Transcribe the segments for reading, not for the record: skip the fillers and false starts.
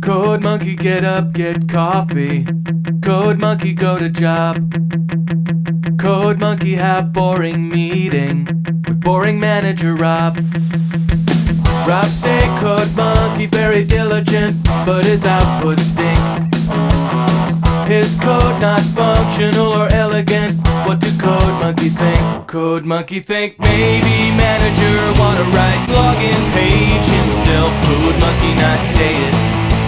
Code monkey, get up, get coffee. Code monkey, go to job. Code monkey, have boring meeting with boring manager Rob. Rob say code monkey very diligent, but his output stink. His code not functional or elegant. What do code monkey think? Code monkey think maybe manager wanna write login page himself. Code monkey not say it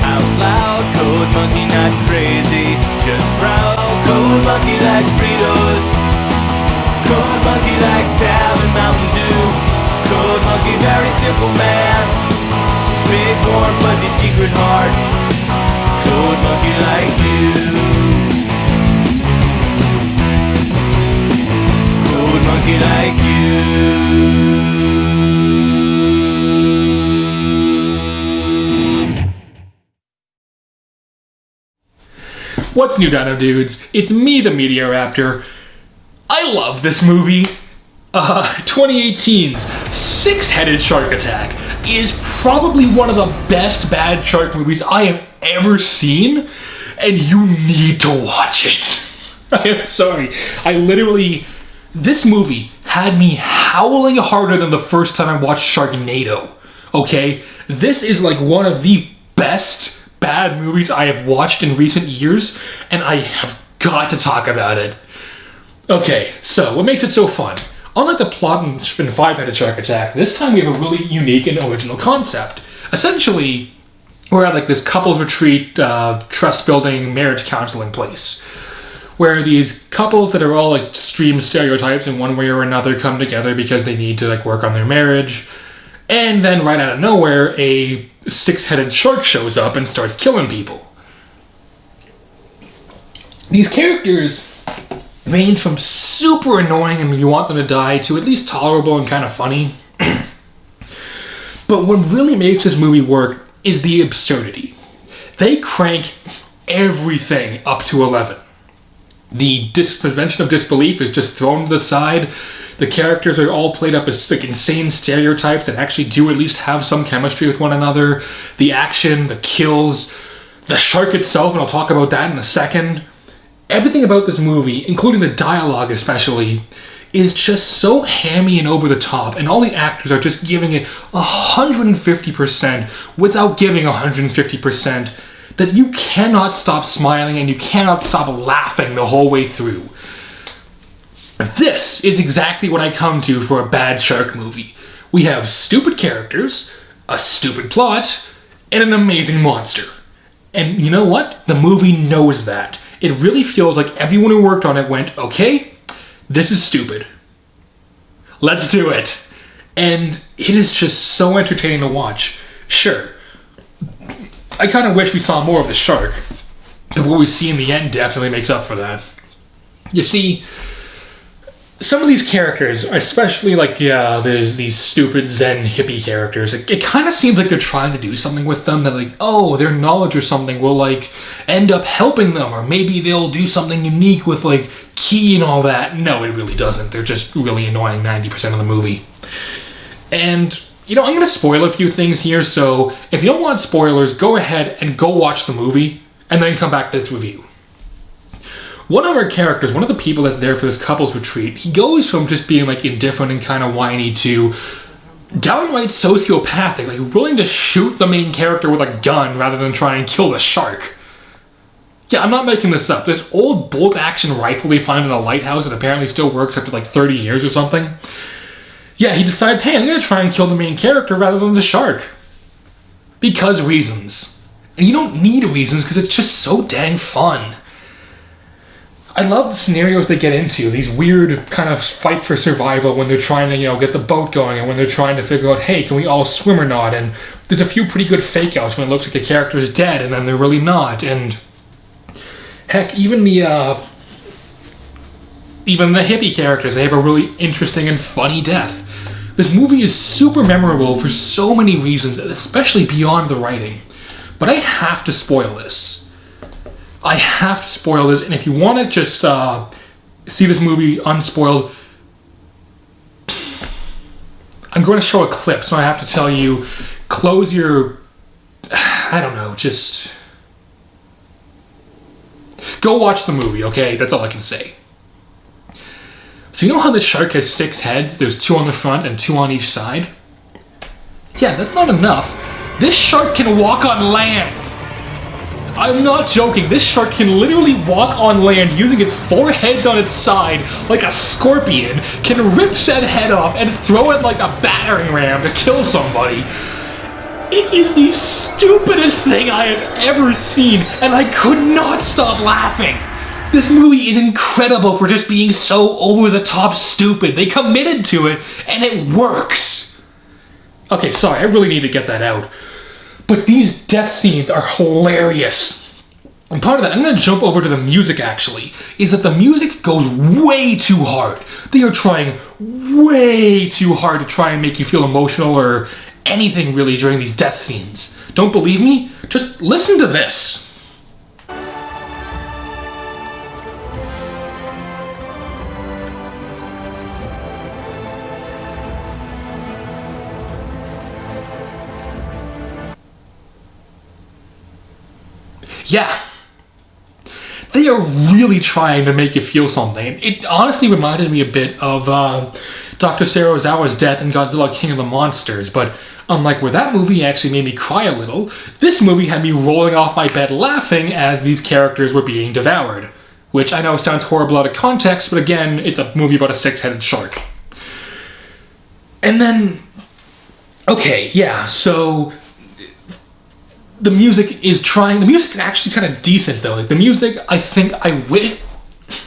out loud. Code monkey not crazy, just proud. Code monkey like Fritos. Code monkey like Tab and Mountain Dew. Code monkey very simple man. Big warm fuzzy secret heart. Code monkey like you. Code monkey like you. What's new, Dino Dudes? It's me, the Media Raptor. I love this movie. 2018's Six-Headed Shark Attack is probably one of the best bad shark movies I have ever seen, and you need to watch it. I am sorry. This movie had me howling harder than the first time I watched Sharknado. Okay? This is like one of the best bad movies I have watched in recent years, and I have got to talk about it. Okay, so what makes it so fun? Unlike the plot in Five-Headed Shark Attack, this time we have a really unique and original concept. Essentially, we're at like this couples retreat, trust building, marriage counseling place, where these couples that are all like extreme stereotypes in one way or another come together because they need to like work on their marriage. And then right out of nowhere, a six-headed shark shows up and starts killing people. These characters range from super annoying and you want them to die to at least tolerable and kind of funny. But what really makes this movie work is the absurdity. They crank everything up to 11. The suspension of disbelief is just thrown to the side. The characters are all played up as like insane stereotypes that actually do at least have some chemistry with one another. The action, the kills, the shark itself, and I'll talk about that in a second. Everything about this movie, including the dialogue especially, is just so hammy and over the top, and all the actors are just giving it 150% without giving 150%, that you cannot stop smiling and you cannot stop laughing the whole way through. This is exactly what I come to for a bad shark movie. We have stupid characters, a stupid plot, and an amazing monster. And you know what? The movie knows that. It really feels like everyone who worked on it went, okay, this is stupid. Let's do it. And it is just so entertaining to watch. Sure, I kind of wish we saw more of the shark, but what we see in the end definitely makes up for that. You see, some of these characters, especially like, there's these stupid Zen hippie characters, it kind of seems like they're trying to do something with them, that like, oh, their knowledge or something will like end up helping them, or maybe they'll do something unique with like ki and all that. No, it really doesn't. They're just really annoying 90% of the movie. And, you know, I'm going to spoil a few things here, so if you don't want spoilers, go ahead and go watch the movie, and then come back to this review. One of our characters, one of the people that's there for this couples retreat, he goes from just being like indifferent and kind of whiny to downright sociopathic, like willing to shoot the main character with a gun rather than try and kill the shark. Yeah, I'm not making this up. This old bolt-action rifle they find in a lighthouse that apparently still works after like 30 years or something. Yeah, he decides, hey, I'm going to try and kill the main character rather than the shark. Because reasons. And you don't need reasons because it's just so dang fun. I love the scenarios they get into, these weird kind of fight for survival when they're trying to, you know, get the boat going, and when they're trying to figure out, hey, can we all swim or not? And there's a few pretty good fake outs when it looks like a character is dead and then they're really not. And heck, even the hippie characters, they have a really interesting and funny death. This movie is super memorable for so many reasons, especially beyond the writing. But I have to spoil this. I have to spoil this, and if you want to just see this movie unspoiled, I'm going to show a clip, so I have to tell you, close your I don't know, just go watch the movie, okay? That's all I can say. So you know how this shark has 6 heads? There's 2 on the front and 2 on each side? Yeah, that's not enough. This shark can walk on land. I'm not joking. This shark can literally walk on land using its 4 heads on its side like a scorpion, can rip said head off and throw it like a battering ram to kill somebody. It is the stupidest thing I have ever seen, and I could not stop laughing. This movie is incredible for just being so over-the-top stupid. They committed to it, and it works. Okay, sorry, I really need to get that out. But these death scenes are hilarious. And part of that, I'm going to jump over to the music actually, is that the music goes way too hard. They are trying way too hard to try and make you feel emotional or anything really during these death scenes. Don't believe me? Just listen to this. Yeah, they are really trying to make you feel something. It honestly reminded me a bit of Dr. Serizawa's death in Godzilla King of the Monsters, but unlike where that movie actually made me cry a little, this movie had me rolling off my bed laughing as these characters were being devoured. Which I know sounds horrible out of context, but again, it's a movie about a 6-headed shark. And then, okay, yeah, so the music is actually kind of decent though. Like the music, I think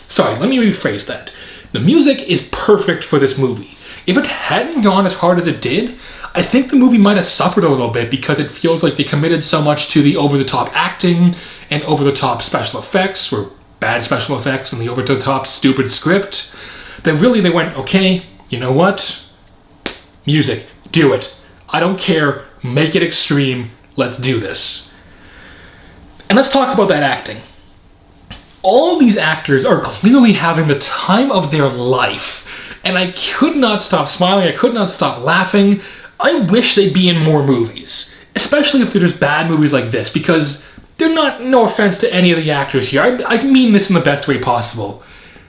sorry, let me rephrase that. The music is perfect for this movie. If it hadn't gone as hard as it did, I think the movie might have suffered a little bit because it feels like they committed so much to the over-the-top acting and over-the-top special effects, or bad special effects, and the over-the-top stupid script, that really they went, okay, you know what? Music, do it. I don't care, make it extreme. Let's do this. And let's talk about that acting. All these actors are clearly having the time of their life, and I could not stop smiling, I could not stop laughing. I wish they'd be in more movies, especially if they're just bad movies like this, because they're not, no offense to any of the actors here, I mean this in the best way possible.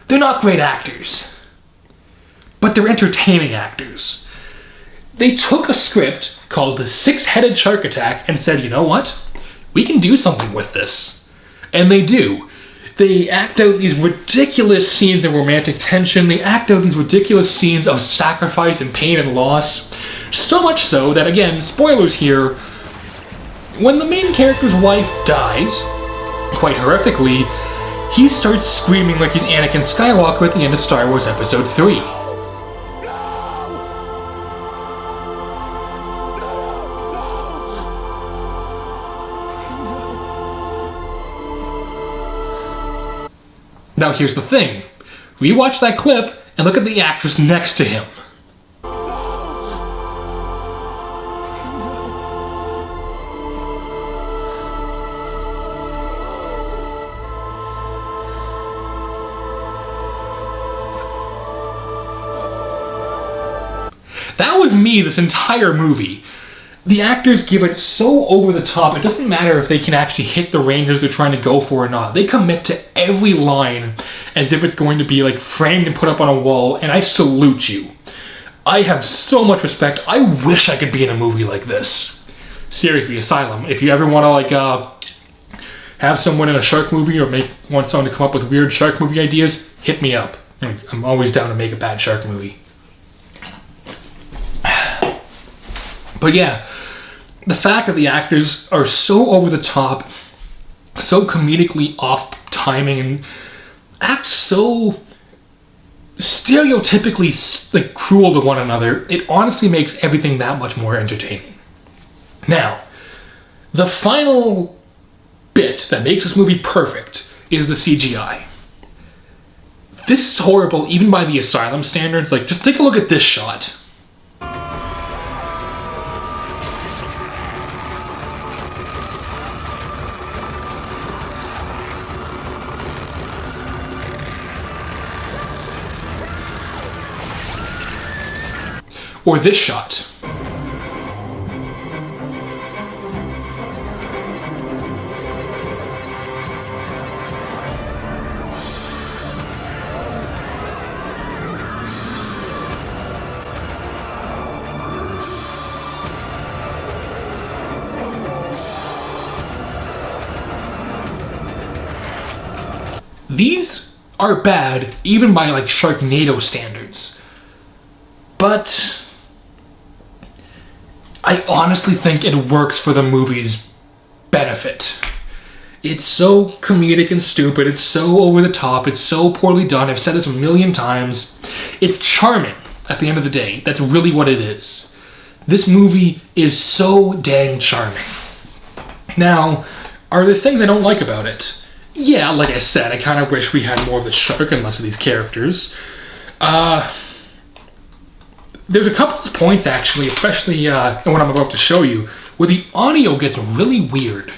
They're not great actors, but they're entertaining actors. They took a script called The 6-Headed Shark Attack and said, you know what? We can do something with this. And they do. They act out these ridiculous scenes of romantic tension. They act out these ridiculous scenes of sacrifice and pain and loss. So much so that, again, spoilers here, when the main character's wife dies, quite horrifically, he starts screaming like he's Anakin Skywalker at the end of Star Wars Episode 3. Now here's the thing. Rewatch that clip and look at the actress next to him. That was me this entire movie. The actors give it so over the top, it doesn't matter if they can actually hit the ranges they're trying to go for or not. They commit to every line as if it's going to be like framed and put up on a wall, and I salute you. I have so much respect. I wish I could be in a movie like this. Seriously, Asylum, if you ever want to like have someone in a shark movie or want someone to come up with weird shark movie ideas, hit me up. I'm always down to make a bad shark movie. But yeah, the fact that the actors are so over the top, so comedically off timing, and act so stereotypically like cruel to one another, it honestly makes everything that much more entertaining. Now, the final bit that makes this movie perfect is the CGI. This is horrible even by the Asylum standards. Like, just take a look at this shot. Or this shot. These are bad, even by like Sharknado standards. But I honestly think it works for the movie's benefit. It's so comedic and stupid, it's so over the top, it's so poorly done, I've said this a million times. It's charming at the end of the day. That's really what it is. This movie is so dang charming. Now, are there things I don't like about it? Yeah, like I said, I kind of wish we had more of the shark and less of these characters. There's a couple of points, actually, especially in what I'm about to show you, where the audio gets really weird.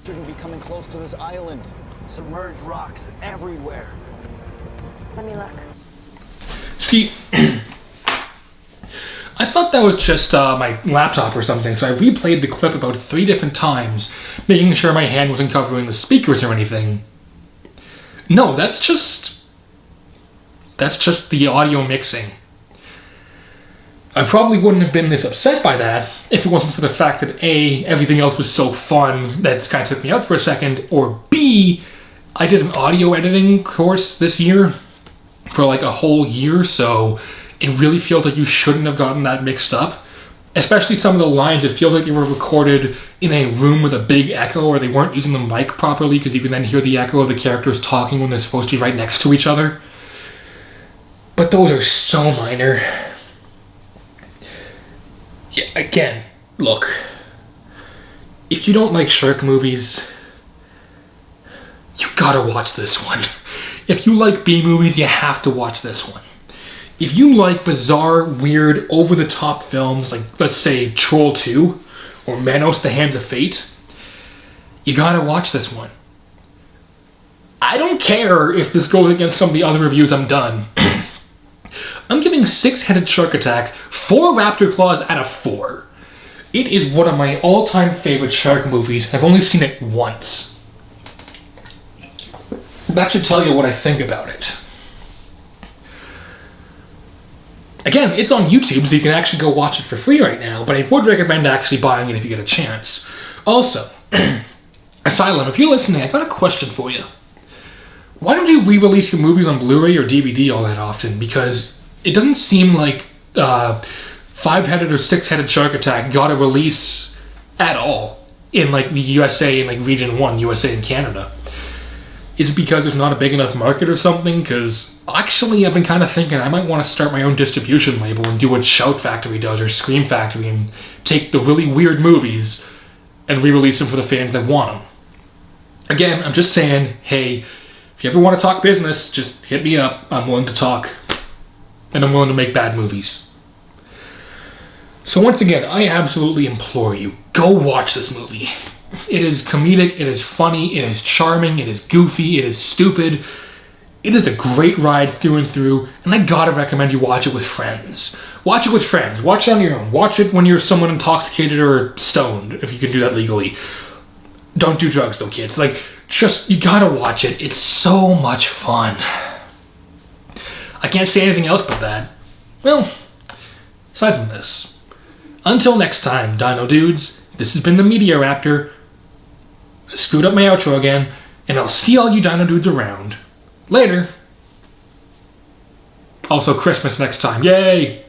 Shouldn't be coming close to this island. Submerged rocks everywhere. Let me look. See, I thought that was just my laptop or something, so I replayed the clip about 3 different times, making sure my hand wasn't covering the speakers or anything. No, that's just the audio mixing. I probably wouldn't have been this upset by that if it wasn't for the fact that A, everything else was so fun that it kind of took me out for a second, or B, I did an audio editing course this year for like a whole year, so it really feels like you shouldn't have gotten that mixed up. Especially some of the lines, it feels like they were recorded in a room with a big echo, or they weren't using the mic properly, because you can then hear the echo of the characters talking when they're supposed to be right next to each other. But those are so minor. Yeah, again, look. If you don't like shark movies, you gotta watch this one. If you like B movies, you have to watch this one. If you like bizarre, weird, over-the-top films, like, let's say, Troll 2, or Manos, The Hands of Fate, you gotta watch this one. I don't care if this goes against some of the other reviews I'm done. I'm giving Six-Headed Shark Attack 4 Raptor Claws out of 4. It is one of my all-time favorite shark movies. I've only seen it once. That should tell you what I think about it. Again, it's on YouTube, so you can actually go watch it for free right now, but I would recommend actually buying it if you get a chance. Also, Asylum, if you're listening, I got a question for you. Why don't you re-release your movies on Blu-ray or DVD all that often? Because it doesn't seem like Five-Headed or Six-Headed Shark Attack got a release at all in like the USA and like Region 1, USA and Canada. Is it because there's not a big enough market or something? Because actually I've been kind of thinking I might want to start my own distribution label and do what Shout Factory does or Scream Factory and take the really weird movies and re-release them for the fans that want them. Again, I'm just saying, hey, if you ever want to talk business, just hit me up. I'm willing to talk. And I'm willing to make bad movies. So once again, I absolutely implore you, go watch this movie. It is comedic, it is funny, it is charming, it is goofy, it is stupid. It is a great ride through and through, and I gotta recommend you watch it with friends. Watch it with friends. Watch it on your own. Watch it when you're someone intoxicated or stoned, if you can do that legally. Don't do drugs though, kids. Like, just, you gotta watch it. It's so much fun. I can't say anything else but that. Well, aside from this. Until next time, Dino Dudes, this has been the Media Raptor. I screwed up my outro again, and I'll see all you Dino Dudes around. Later. Also Christmas next time. Yay!